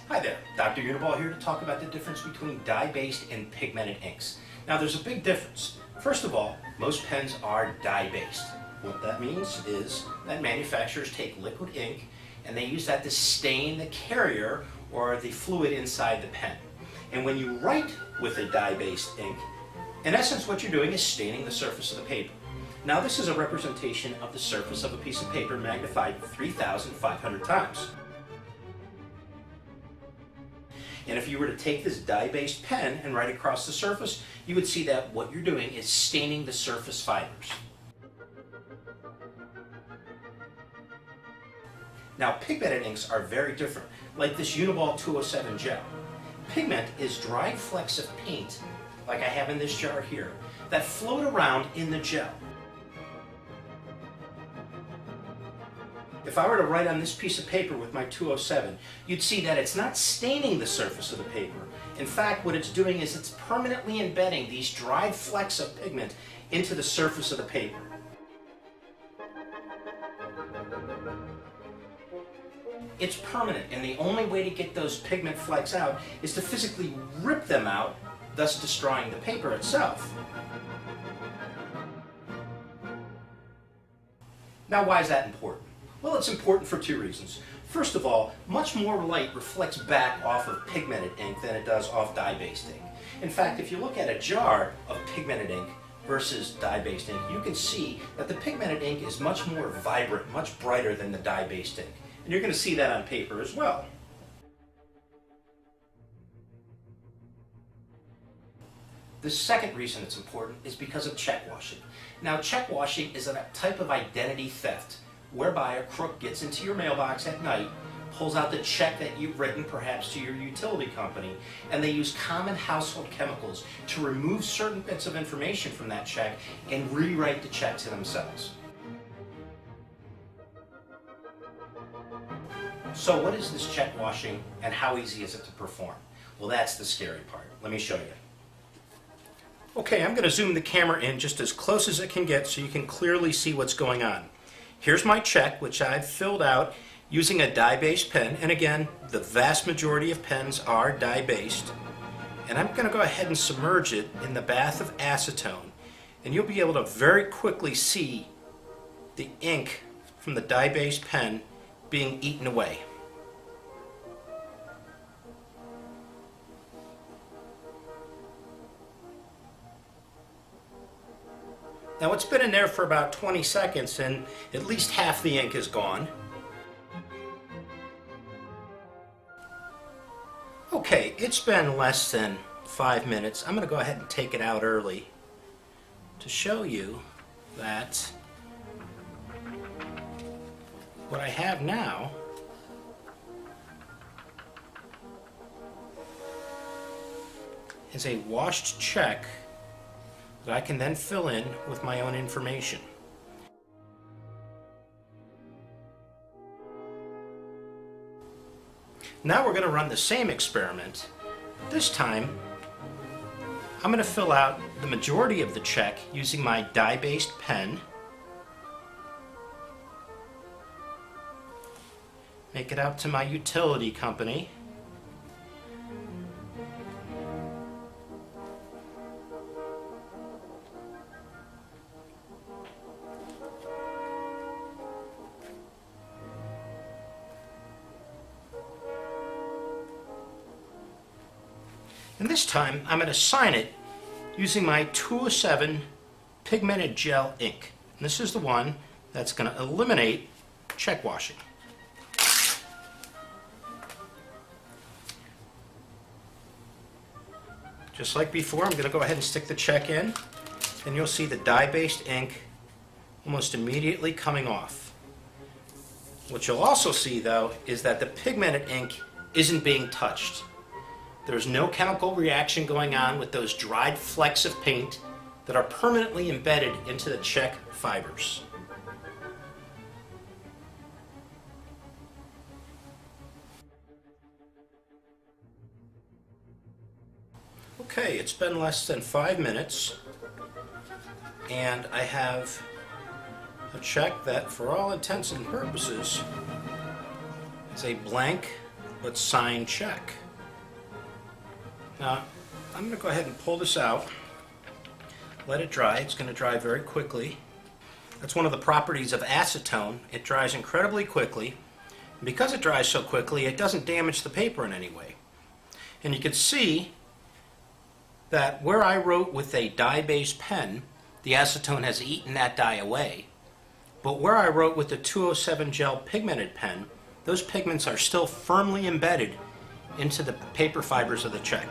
Hi there, Dr. Uni-ball here to talk about the difference between dye-based and pigmented inks. Now there's a big difference. First of all, most pens are dye-based. What that means is that manufacturers take liquid ink and they use that to stain the carrier or the fluid inside the pen. And when you write with a dye-based ink, in essence what you're doing is staining the surface of the paper. Now this is a representation of the surface of a piece of paper magnified 3,500 times. And if you were to take this dye-based pen and write across the surface, you would see that what you're doing is staining the surface fibers. Now pigmented inks are very different, like this Uni-ball 207 gel. Pigment is dried flecks of paint, like I have in this jar here, that float around in the gel. If I were to write on this piece of paper with my 207, you'd see that it's not staining the surface of the paper. In fact, what it's doing is it's permanently embedding these dried flecks of pigment into the surface of the paper. It's permanent, and the only way to get those pigment flecks out is to physically rip them out, thus destroying the paper itself. Now, why is that important? Well, it's important for two reasons. First of all, much more light reflects back off of pigmented ink than it does off dye-based ink. In fact, if you look at a jar of pigmented ink versus dye-based ink, you can see that the pigmented ink is much more vibrant, much brighter than the dye-based ink. And you're going to see that on paper as well. The second reason it's important is because of check washing. Now, check washing is a type of identity theft, whereby a crook gets into your mailbox at night, pulls out the check that you've written perhaps to your utility company, and they use common household chemicals to remove certain bits of information from that check and rewrite the check to themselves. So what is this check washing and how easy is it to perform? Well, that's the scary part. Let me show you. Okay, I'm going to zoom the camera in just as close as it can get so you can clearly see what's going on. Here's my check, which I've filled out using a dye-based pen, and again, the vast majority of pens are dye-based. And I'm going to go ahead and submerge it in the bath of acetone, and you'll be able to very quickly see the ink from the dye-based pen being eaten away. Now it's been in there for about 20 seconds and at least half the ink is gone. Okay, it's been less than 5 minutes. I'm going to go ahead and take it out early to show you that what I have now is a washed check that I can then fill in with my own information. Now we're going to run the same experiment. This time I'm going to fill out the majority of the check using my dye-based pen. Make it out to my utility company. And this time I'm going to sign it using my 207 pigmented gel ink. And this is the one that's going to eliminate check washing. Just like before, I'm going to go ahead and stick the check in, and you'll see the dye-based ink almost immediately coming off. What you'll also see, though, is that the pigmented ink isn't being touched. There's no chemical reaction going on with those dried flecks of paint that are permanently embedded into the check fibers. Okay, it's been less than 5 minutes, and I have a check that, for all intents and purposes, is a blank but signed check. Now, I'm going to go ahead and pull this out, let it dry. It's going to dry very quickly. That's one of the properties of acetone. It dries incredibly quickly. And because it dries so quickly, it doesn't damage the paper in any way. And you can see that where I wrote with a dye-based pen, the acetone has eaten that dye away. But where I wrote with the 207 gel pigmented pen, those pigments are still firmly embedded into the paper fibers of the check.